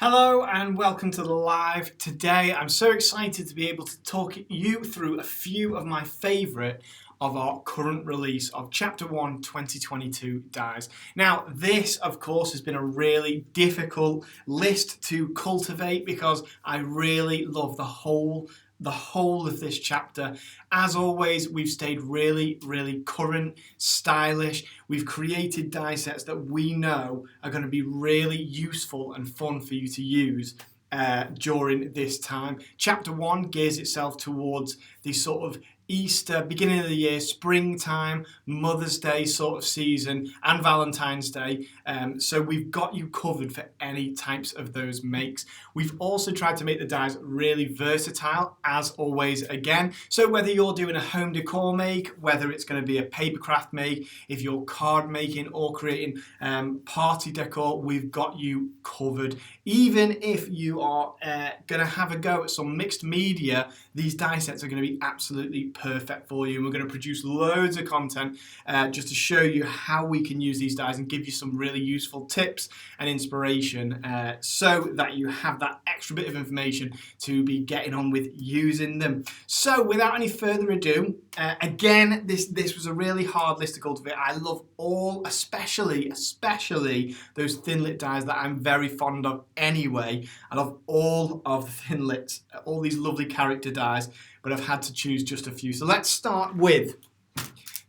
Hello and welcome to the live. Today I'm so excited to be able to talk you through a few of my favourite of our current release of Chapter 1 2022 dies. Now this of course has been a really difficult list to cultivate because I really love the whole of this chapter. As always, we've stayed really current, stylish. We've created die sets that we know are going to be really useful and fun for you to use during this time. Chapter 1 gears itself towards the sort of Easter, beginning of the year, springtime, Mother's Day sort of season, and Valentine's Day. So we've got you covered for any types of those makes. We've also tried to make the dies really versatile, as always again. So whether you're doing a home decor make, whether it's going to be a papercraft make, if you're card making or creating party decor, we've got you covered. Even if you are going to have a go at some mixed media, these die sets are going to be absolutely perfect for you. And we're going to produce loads of content just to show you how we can use these dies and give you some really useful tips and inspiration so that you have that extra bit of information to be getting on with using them. So without any further ado, again, this was a really hard list to cultivate. I love all, especially those Thinlit dies that I'm very fond of anyway. I love all of the Thinlits, all these lovely character dies, but I've had to choose just a few. So let's start with,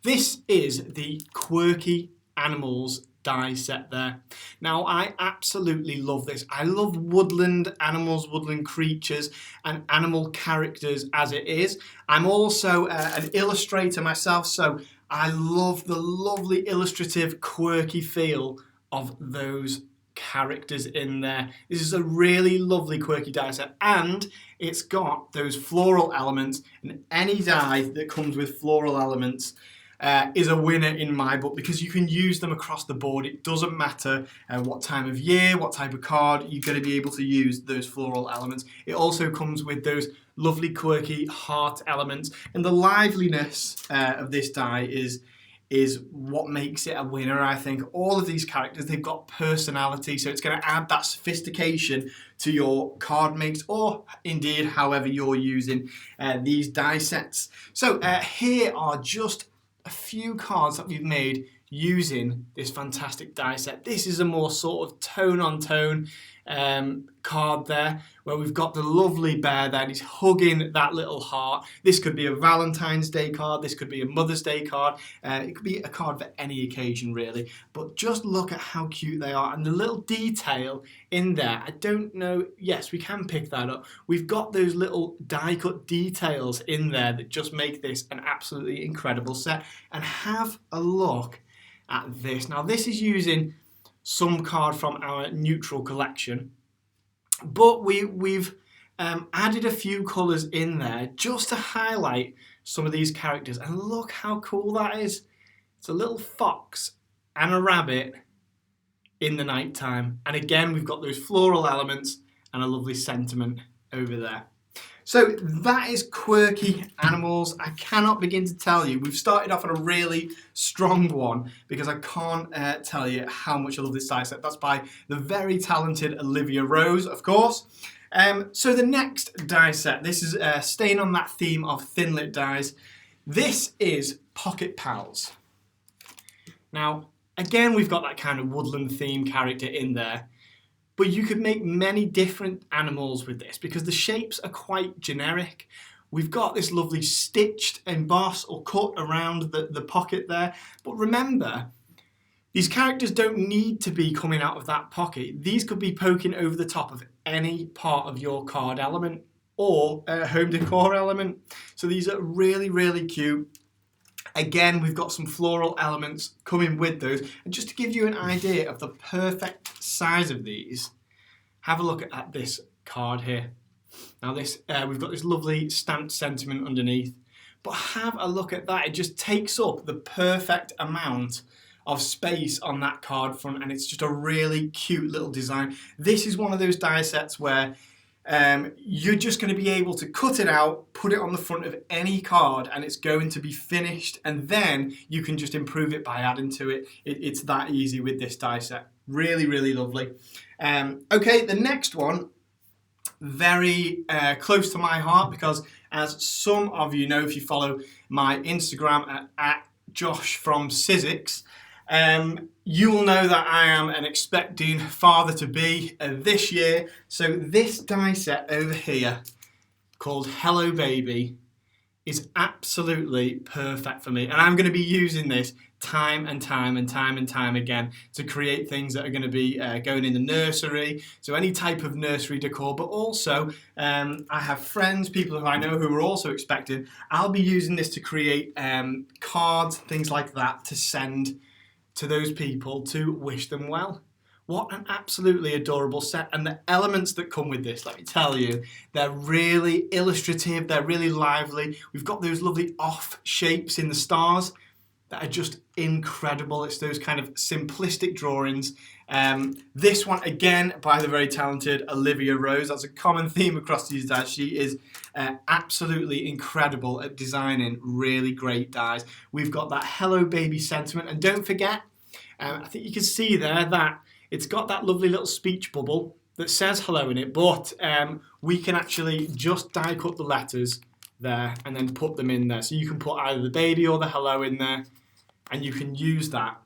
this is the Quirky Animals die set there. Now I absolutely love this. I love woodland animals, woodland creatures and animal characters as it is. I'm also an illustrator myself, so I love the lovely illustrative quirky feel of those characters in there. This is a really lovely quirky die set, and it's got those floral elements, and any die that comes with floral elements is a winner in my book because you can use them across the board. It doesn't matter what time of year, what type of card, you're going to be able to use those floral elements. It also comes with those lovely quirky heart elements, and the liveliness of this die is what makes it a winner, I think. All of these characters, they've got personality, so it's going to add that sophistication to your card makes, or indeed however you're using these die sets. So here are just a few cards that we've made using this fantastic die set. This is a more sort of tone-on-tone card there, where we've got the lovely bear there, and he's hugging that little heart. This could be a Valentine's Day card, this could be a Mother's Day card, it could be a card for any occasion really, but just look at how cute they are, and the little detail in there, I don't know, yes we can pick that up. We've got those little die cut details in there that just make this an absolutely incredible set. And have a look at this. Now this is using some card from our neutral collection, but we've added a few colours in there just to highlight some of these characters, and look how cool that is. It's a little fox and a rabbit in the night time, and again we've got those floral elements and a lovely sentiment over there. So that is Quirky Animals. I cannot begin to tell you. We've started off on a really strong one because I can't tell you how much I love this die set. That's by the very talented Olivia Rose, of course. So the next die set, this is staying on that theme of Thinlit dies. This is Pocket Pals. Now, again, we've got that kind of woodland theme character in there. But you could make many different animals with this because the shapes are quite generic. We've got this lovely stitched emboss or cut around the pocket there. But remember, these characters don't need to be coming out of that pocket. These could be poking over the top of any part of your card element or a home decor element. So these are really cute. Again, we've got some floral elements coming with those. And just to give you an idea of the perfect size of these, have a look at this card here. Now this, we've got this lovely stamped sentiment underneath, but have a look at that. It just takes up the perfect amount of space on that card front, and it's just a really cute little design. This is one of those die sets where you're just going to be able to cut it out, put it on the front of any card, and it's going to be finished, and then you can just improve it by adding to it. It's that easy with this die set. Really, really lovely. Okay, the next one, very close to my heart, because as some of you know, if you follow my Instagram at Josh from Sizzix, you will know that I am an expecting father-to-be this year. So this die set over here, called Hello Baby, is absolutely perfect for me. And I'm going to be using this time and time and time and time again to create things that are going to be going in the nursery, so any type of nursery decor, but also I have friends, people who I know who are also expecting. I'll be using this to create cards, things like that, to send to those people to wish them well. What an absolutely adorable set. And the elements that come with this, let me tell you, they're really illustrative, they're really lively. We've got those lovely off shapes in the stars that are just incredible. It's those kind of simplistic drawings. This one, again, by the very talented Olivia Rose. That's a common theme across these dies. She is absolutely incredible at designing really great dies. We've got that Hello Baby sentiment. And don't forget, I think you can see there that it's got that lovely little speech bubble that says hello in it, but we can actually just die cut the letters there and then put them in there. So you can put either the baby or the hello in there, and you can use that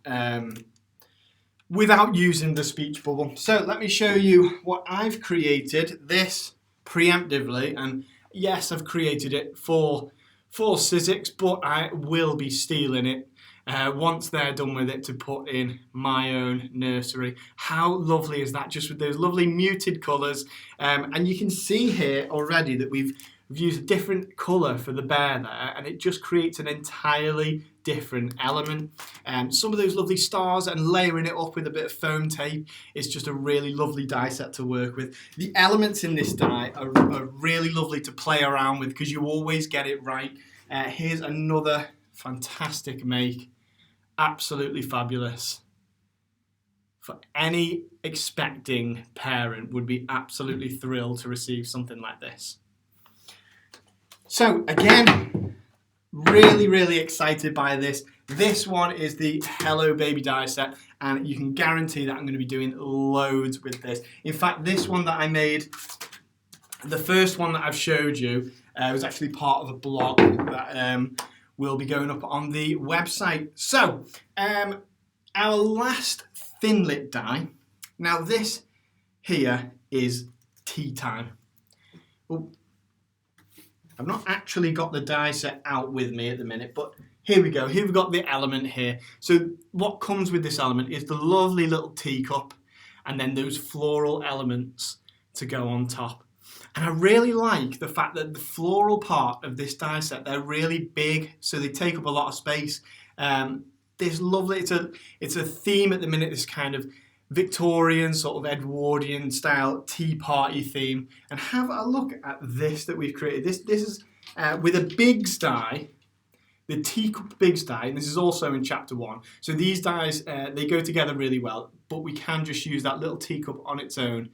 without using the speech bubble. So let me show you what I've created this preemptively, and yes, I've created it for Sizzix, but I will be stealing it once they're done with it to put in my own nursery. How lovely is that, just with those lovely muted colours? And you can see here already that we've used a different colour for the bear there, and it just creates an entirely different element. Some of those lovely stars and layering it up with a bit of foam tape is just a really lovely die set to work with. The elements in this die are really lovely to play around with because you always get it right. Here's another fantastic make. Absolutely fabulous. For any expecting parent would be absolutely thrilled to receive something like this. So again, really, really excited by this. This one is the Hello Baby die set, and you can guarantee that I'm going to be doing loads with this. In fact, this one that I made, the first one that I've showed you, was actually part of a blog that will be going up on the website. So, our last Thinlit die. Now this here is tea time. Oh, I've not actually got the die set out with me at the minute, but here we go. Here we've got the element here. So what comes with this element is the lovely little teacup and then those floral elements to go on top. And I really like the fact that the floral part of this die set, they're really big, so they take up a lot of space. This lovely, it's a theme at the minute, this kind of Victorian, sort of Edwardian style tea party theme. And have a look at this that we've created. This is with a Bigz die, the teacup Bigz die, and this is also in chapter 1. So these dies, they go together really well, but we can just use that little teacup on its own.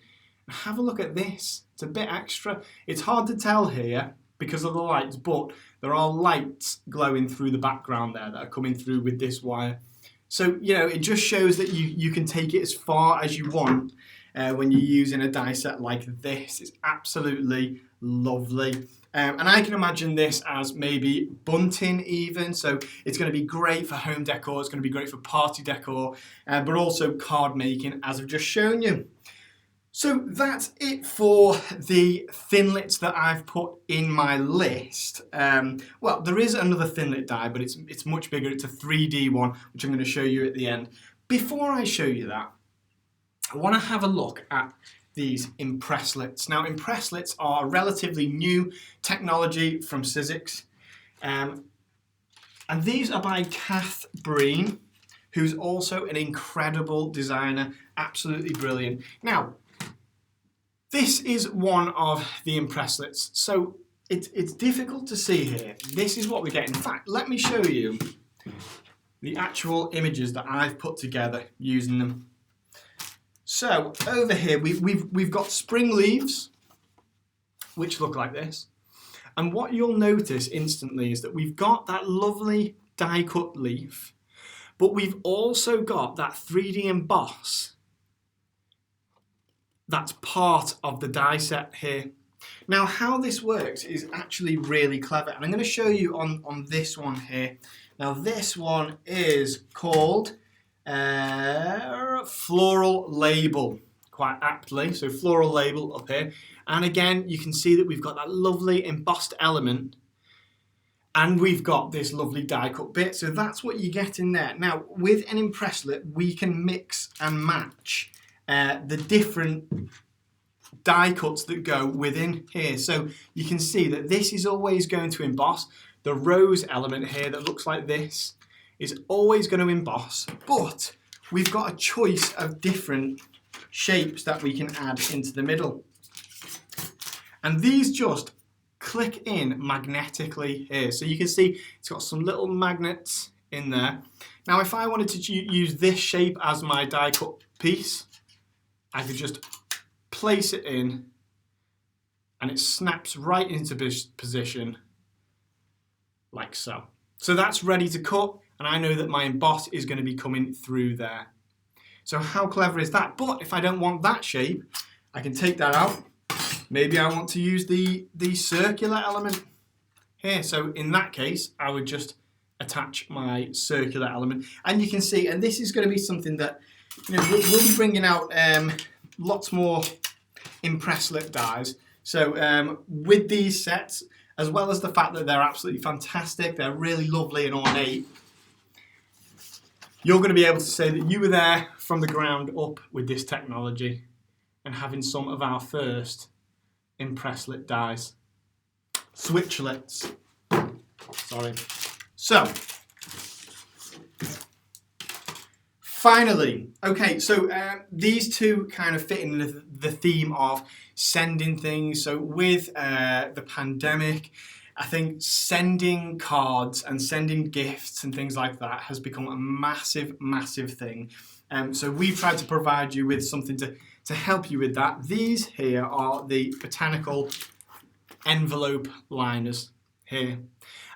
Have a look at this. It's a bit extra. It's hard to tell here because of the lights, but there are lights glowing through the background there that are coming through with this wire. So, you know, it just shows that you can take it as far as you want when you're using a die set like this. It's absolutely lovely. And I can imagine this as maybe bunting even. So it's going to be great for home decor. It's going to be great for party decor, but also card making, as I've just shown you. So that's it for the Thinlits that I've put in my list. Well, there is another Thinlit die, but it's much bigger. It's a 3D one, which I'm going to show you at the end. Before I show you that, I want to have a look at these Impresslets. Now, Impresslets are a relatively new technology from Sizzix. And these are by Kath Breen, who's also an incredible designer, absolutely brilliant. Now, this is one of the Impresslets, so it's difficult to see here. This is what we get. In fact, let me show you the actual images that I've put together using them. So over here we've got spring leaves, which look like this, and what you'll notice instantly is that we've got that lovely die cut leaf, but we've also got that 3D emboss that's part of the die set here. Now, how this works is actually really clever, and I'm going to show you on this one here. Now, this one is called Floral Label, quite aptly. So, Floral Label up here. And again, you can see that we've got that lovely embossed element, and we've got this lovely die cut bit. So that's what you get in there. Now, with an Impresslet, we can mix and match the different die cuts that go within here. So you can see that this is always going to emboss. The rose element here that looks like this is always going to emboss, but we've got a choice of different shapes that we can add into the middle. And these just click in magnetically here. So you can see it's got some little magnets in there. Now, if I wanted to use this shape as my die cut piece, I could just place it in and it snaps right into this position like so. So that's ready to cut, and I know that my emboss is going to be coming through there. So how clever is that? But if I don't want that shape, I can take that out. Maybe I want to use the circular element here. So in that case, I would just attach my circular element. And you can see, and this is going to be something that, you know, we'll be bringing out lots more Impresslet dies. So with these sets, as well as the fact that they're absolutely fantastic, they're really lovely and ornate, you're going to be able to say that you were there from the ground up with this technology and having some of our first Impresslet dies. Switchlets. Sorry. So, finally, okay, so these two kind of fit in the theme of sending things. So with the pandemic, I think sending cards and sending gifts and things like that has become a massive, massive thing. So we've tried to provide you with something to help you with that. These here are the Botanical envelope liners here.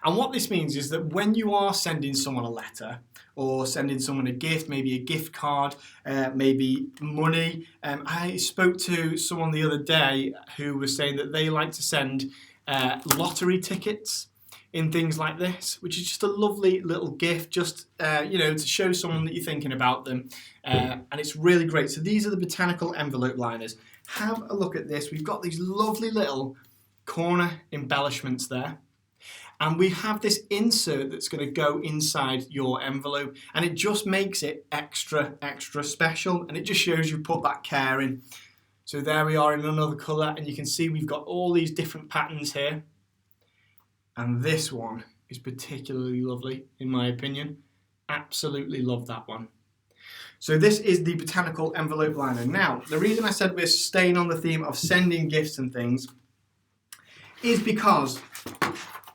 And what this means is that when you are sending someone a letter or sending someone a gift, maybe a gift card, maybe money. I spoke to someone the other day who was saying that they like to send lottery tickets in things like this, which is just a lovely little gift, just you know, to show someone that you're thinking about them, and it's really great. So these are the Botanical envelope liners. Have a look at this. We've got these lovely little corner embellishments there, and we have this insert that's going to go inside your envelope, and it just makes it extra special, and it just shows you put that care in. So there we are in another colour, and you can see we've got all these different patterns here. And this one is particularly lovely, in my opinion. Absolutely love that one. So this is the Botanical envelope liner. Now, the reason I said we're staying on the theme of sending gifts and things is because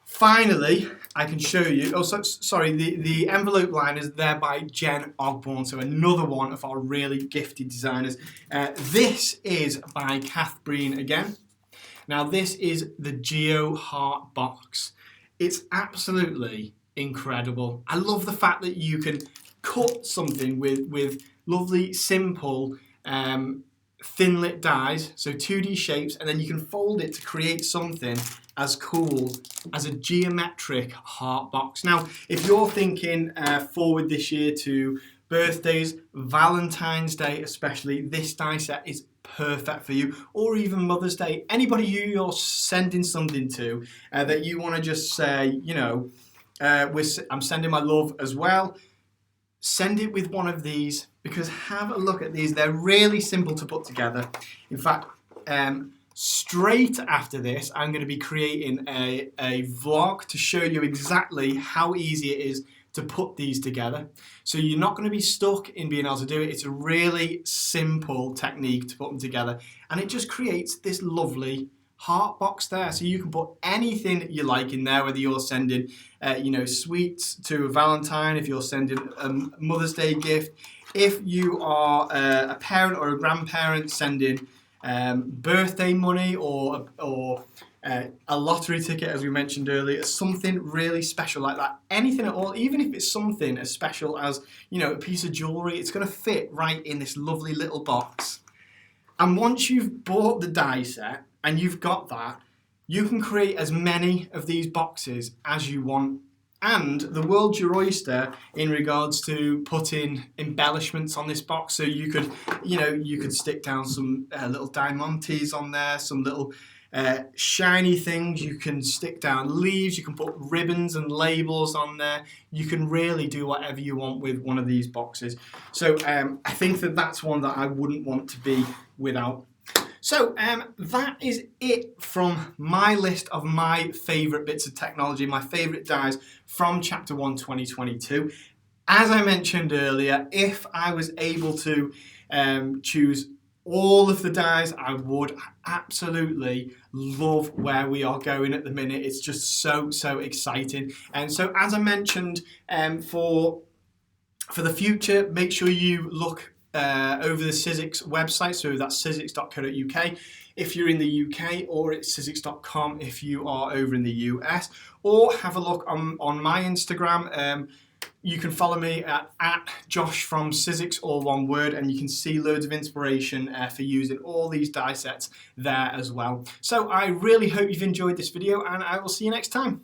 finally I can show you, the envelope liners there by Jen Ogborn, so another one of our really gifted designers. This is by Kath Breen again. Now this is the Geo Heart Box. It's absolutely incredible. I love the fact that you can cut something with lovely, simple Thinlit dies, so 2D shapes, and then you can fold it to create something as cool as a geometric heart box. Now, if you're thinking forward this year to birthdays, Valentine's Day especially, this die set is perfect for you, or even Mother's Day. Anybody who you're sending something to that you want to just say, you know, I'm sending my love as well, send it with one of these, because have a look at these. They're really simple to put together. In fact, straight after this, I'm going to be creating a vlog to show you exactly how easy it is to put these together. So you're not going to be stuck in being able to do it. It's a really simple technique to put them together, and it just creates this lovely heart box there. So you can put anything that you like in there, whether you're sending you know, sweets to a Valentine, if you're sending a Mother's Day gift, if you are a parent or a grandparent sending birthday money or a lottery ticket, as we mentioned earlier, something really special like that, anything at all, even if it's something as special as, you know, a piece of jewellery, it's going to fit right in this lovely little box. And once you've bought the die set and you've got that, you can create as many of these boxes as you want. And the world's your oyster in regards to putting embellishments on this box. So you could stick down some little diamantes on there, some little shiny things. You can stick down leaves. You can put ribbons and labels on there. You can really do whatever you want with one of these boxes. So I think that that's one that I wouldn't want to be without. So that is it from my list of my favourite bits of technology, my favourite dies from Chapter 1 2022. As I mentioned earlier, if I was able to choose all of the dies, I would absolutely love where we are going at the minute. It's just so exciting. And so as I mentioned, for the future, make sure you look over the Sizzix website, so that's sizzix.co.uk if you're in the UK, or it's sizzix.com if you are over in the US, or have a look on my Instagram. You can follow me at Josh from Sizzix, all one word, and you can see loads of inspiration for using all these die sets there as well. So I really hope you've enjoyed this video, and I will see you next time.